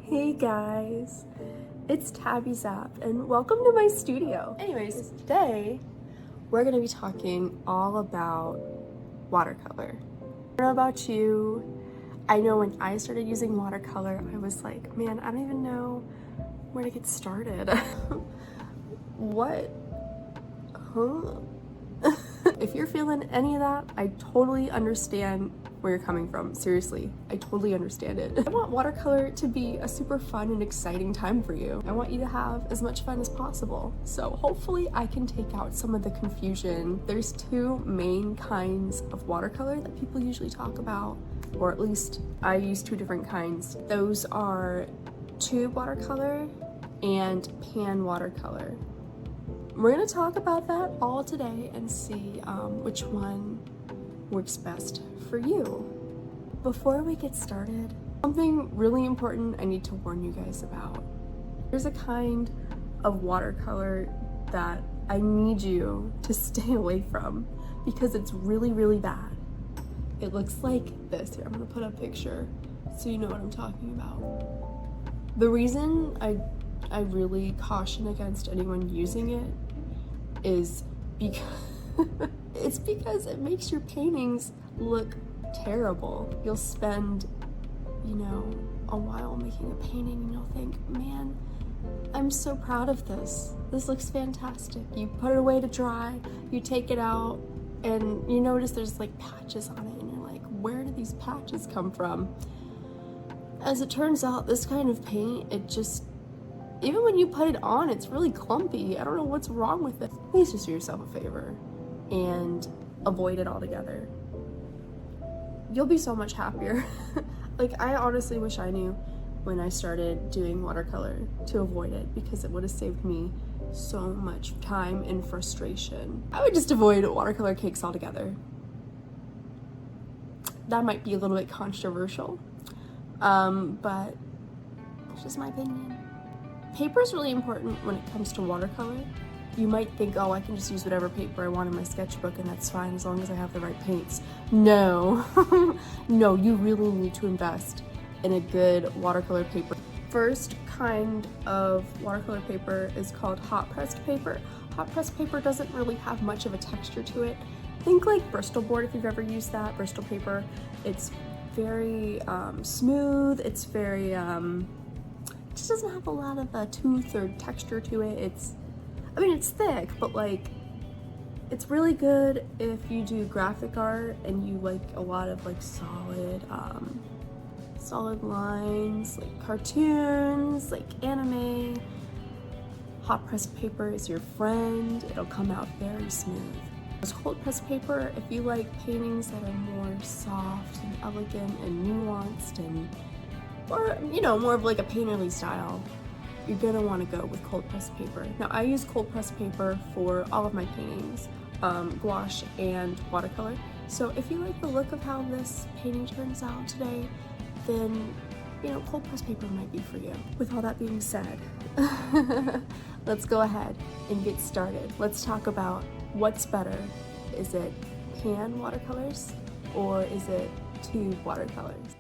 Hey guys, it's Tabby Zap and welcome to my studio. Anyways, today we're gonna be talking all about watercolor. I don't know about you, I know when I started using watercolor, I was like, man, I don't even know where to get started. What? Huh? If you're feeling any of that, I totally understand where you're coming from. Seriously, I totally understand it. I want watercolor to be a super fun and exciting time for you. I want you to have as much fun as possible. So hopefully I can take out some of the confusion. There's two main kinds of watercolor that people usually talk about, or at least I use two different kinds. Those are tube watercolor and pan watercolor. We're gonna talk about that all today and see which one works best for you. Before we get started, something really important I need to warn you guys about. There's a kind of watercolor that I need you to stay away from because it's really, really bad. It looks like this. Here, I'm gonna put a picture so you know what I'm talking about. The reason I really caution against anyone using it is because it's because it makes your paintings look terrible. You'll spend, a while making a painting and you'll think, man, I'm so proud of this. This looks fantastic. You put it away to dry, you take it out, and you notice there's like patches on it and you're like, where did these patches come from? As it turns out, this kind of paint, even when you put it on, it's really clumpy. I don't know what's wrong with it. Please just do yourself a favor and avoid it altogether. You'll be so much happier. Like, I honestly wish I knew when I started doing watercolor to avoid it, because it would have saved me so much time and frustration. I would just avoid watercolor cakes altogether. That might be a little bit controversial, but it's just my opinion. Paper is really important when it comes to watercolor. You might think, oh, I can just use whatever paper I want in my sketchbook and that's fine as long as I have the right paints. No, no, you really need to invest in a good watercolor paper. First kind of watercolor paper is called hot pressed paper. Hot pressed paper doesn't really have much of a texture to it. Think like Bristol board if you've ever used that, Bristol paper. It's very smooth, it's very, just doesn't have a lot of a tooth or texture to it. It's thick, but like, it's really good if you do graphic art and you like a lot of like solid lines, like cartoons, like anime. Hot pressed paper is your friend. It'll come out very smooth. There's cold pressed paper if you like paintings that are more soft and elegant and nuanced or more of like a painterly style. You're gonna want to go with cold pressed paper. Now, I use cold pressed paper for all of my paintings, gouache and watercolor. So if you like the look of how this painting turns out today, then cold pressed paper might be for you. With all that being said, let's go ahead and get started. Let's talk about what's better. Is it pan watercolors or is it tube watercolors?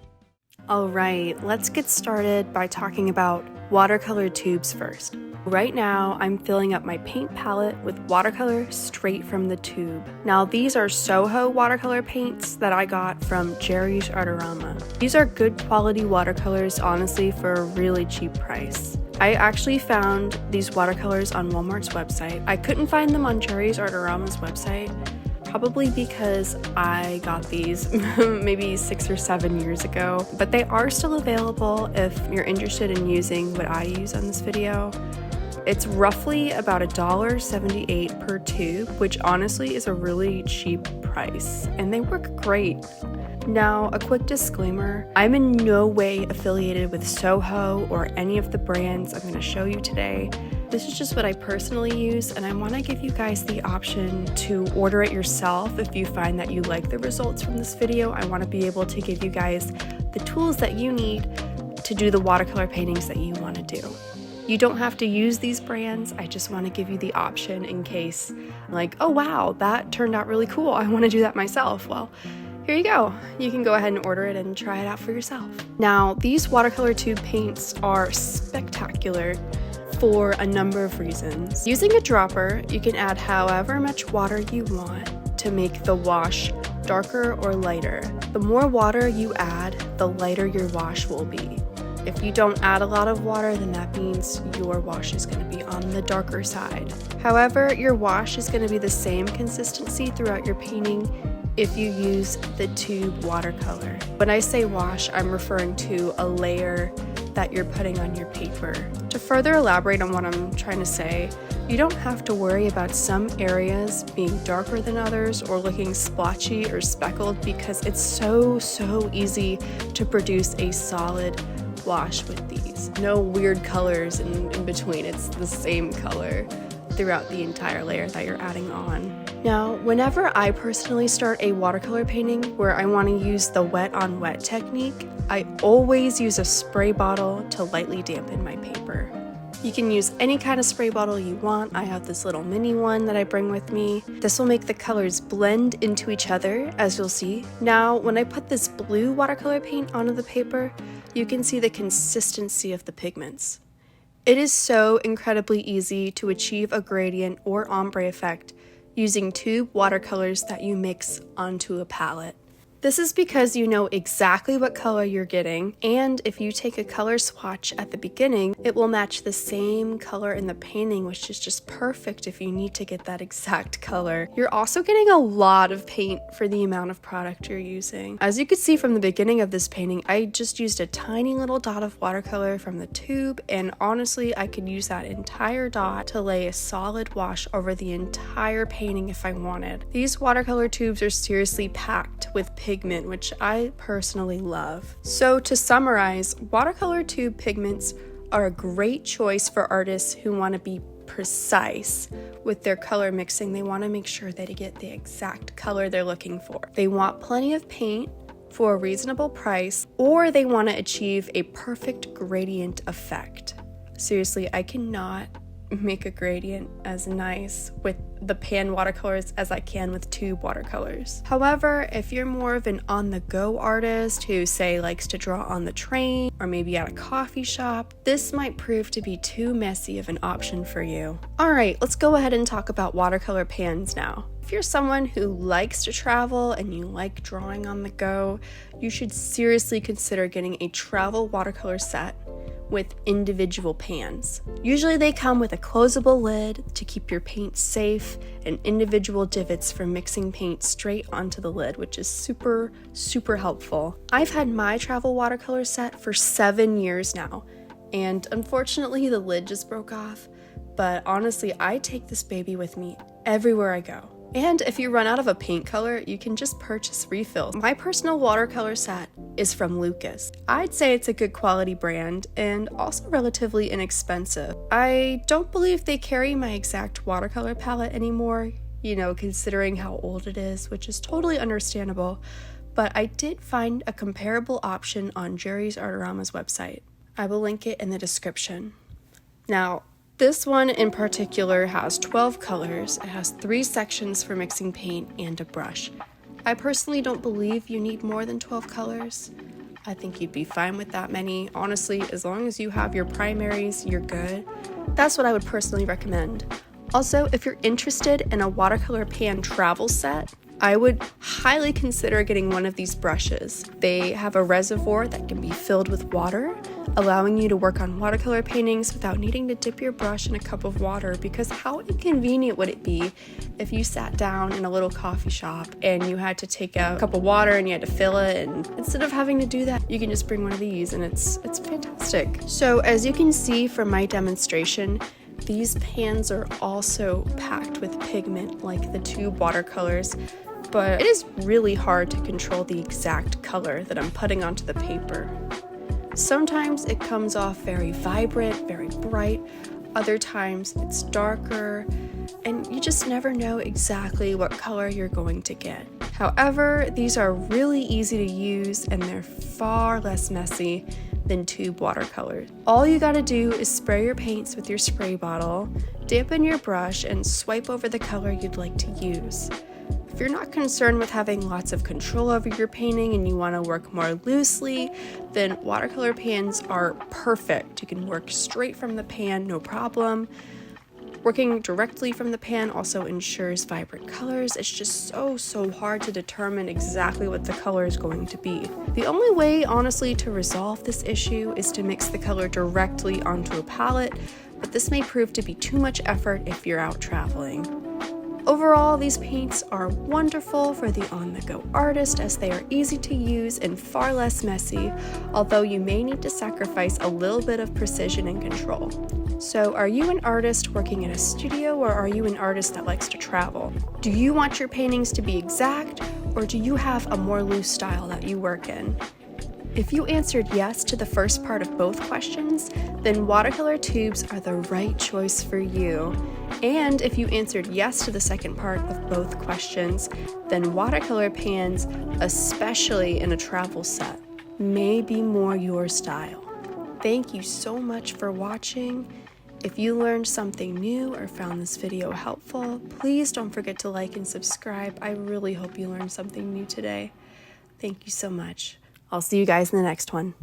All right, let's get started by talking about watercolor tubes first. Right now, I'm filling up my paint palette with watercolor straight from the tube. Now, these are Soho watercolor paints that I got from Jerry's Artorama. These are good quality watercolors, honestly, for a really cheap price. I actually found these watercolors on Walmart's website. I couldn't find them on Jerry's Artorama's website, probably because I got these maybe 6 or 7 years ago, but they are still available if you're interested in using what I use on this video. It's roughly about $1.78 per tube, which honestly is a really cheap price, and they work great. Now, a quick disclaimer, I'm in no way affiliated with Soho or any of the brands I'm going to show you today. This is just what I personally use, and I want to give you guys the option to order it yourself if you find that you like the results from this video. I want to be able to give you guys the tools that you need to do the watercolor paintings that you want to do. You don't have to use these brands. I just want to give you the option in case, like, oh wow, that turned out really cool. I want to do that myself. Well, here you go. You can go ahead and order it and try it out for yourself. Now, these watercolor tube paints are spectacular for a number of reasons. Using a dropper, you can add however much water you want to make the wash darker or lighter. The more water you add, the lighter your wash will be. If you don't add a lot of water, then that means your wash is going to be on the darker side. However, your wash is going to be the same consistency throughout your painting if you use the tube watercolor. When I say wash, I'm referring to a layer that you're putting on your paper. To further elaborate on what I'm trying to say, you don't have to worry about some areas being darker than others or looking splotchy or speckled, because it's so easy to produce a solid wash with these. No weird colors in between, it's the same color throughout the entire layer that you're adding on. Now, whenever I personally start a watercolor painting where I want to use the wet on wet technique, I always use a spray bottle to lightly dampen my paper. You can use any kind of spray bottle you want. I have this little mini one that I bring with me. This will make the colors blend into each other, as you'll see. Now, when I put this blue watercolor paint onto the paper, you can see the consistency of the pigments. It is so incredibly easy to achieve a gradient or ombre effect using tube watercolors that you mix onto a palette. This is because you know exactly what color you're getting, and if you take a color swatch at the beginning, it will match the same color in the painting, which is just perfect if you need to get that exact color. You're also getting a lot of paint for the amount of product you're using. As you can see from the beginning of this painting, I just used a tiny little dot of watercolor from the tube, and honestly, I could use that entire dot to lay a solid wash over the entire painting if I wanted. These watercolor tubes are seriously packed with pigment, which I personally love. So to summarize, watercolor tube pigments are a great choice for artists who want to be precise with their color mixing. They want to make sure that they get the exact color they're looking for. They want plenty of paint for a reasonable price, or they want to achieve a perfect gradient effect. Seriously, I cannot make a gradient as nice with the pan watercolors as I can with tube watercolors. However, if you're more of an on-the-go artist who, say, likes to draw on the train or maybe at a coffee shop, this might prove to be too messy of an option for you. Alright, let's go ahead and talk about watercolor pans now. If you're someone who likes to travel and you like drawing on the go, you should seriously consider getting a travel watercolor set with individual pans. Usually they come with a closable lid to keep your paint safe and individual divots for mixing paint straight onto the lid, which is super helpful. I've had my travel watercolor set for 7 years now, and unfortunately the lid just broke off, but honestly I take this baby with me everywhere I go. And if you run out of a paint color, you can just purchase refills. My personal watercolor set is from Lukas. I'd say it's a good quality brand and also relatively inexpensive. I don't believe they carry my exact watercolor palette anymore, considering how old it is, which is totally understandable, but I did find a comparable option on Jerry's Artorama's website. I will link it in the description. Now, this one in particular has 12 colors. It has 3 sections for mixing paint and a brush. I personally don't believe you need more than 12 colors. I think you'd be fine with that many. Honestly, as long as you have your primaries, you're good. That's what I would personally recommend. Also, if you're interested in a watercolor pan travel set, I would highly consider getting one of these brushes. They have a reservoir that can be filled with water, allowing you to work on watercolor paintings without needing to dip your brush in a cup of water, because how inconvenient would it be if you sat down in a little coffee shop and you had to take a cup of water and you had to fill it, and instead of having to do that, you can just bring one of these and it's fantastic. So as you can see from my demonstration, these pans are also packed with pigment like the tube watercolors, but it is really hard to control the exact color that I'm putting onto the paper. Sometimes it comes off very vibrant, very bright. Other times it's darker, and you just never know exactly what color you're going to get. However, these are really easy to use and they're far less messy than tube watercolors. All you gotta do is spray your paints with your spray bottle, dampen your brush, and swipe over the color you'd like to use. If you're not concerned with having lots of control over your painting and you want to work more loosely, then watercolor pans are perfect. You can work straight from the pan, no problem. Working directly from the pan also ensures vibrant colors. It's just so hard to determine exactly what the color is going to be. The only way, honestly, to resolve this issue is to mix the color directly onto a palette, but this may prove to be too much effort if you're out traveling. Overall, these paints are wonderful for the on-the-go artist as they are easy to use and far less messy, although you may need to sacrifice a little bit of precision and control. So are you an artist working in a studio, or are you an artist that likes to travel? Do you want your paintings to be exact, or do you have a more loose style that you work in? If you answered yes to the first part of both questions, then watercolor tubes are the right choice for you. And if you answered yes to the second part of both questions, then watercolor pans, especially in a travel set, may be more your style. Thank you so much for watching. If you learned something new or found this video helpful, please don't forget to like and subscribe. I really hope you learned something new today. Thank you so much. I'll see you guys in the next one.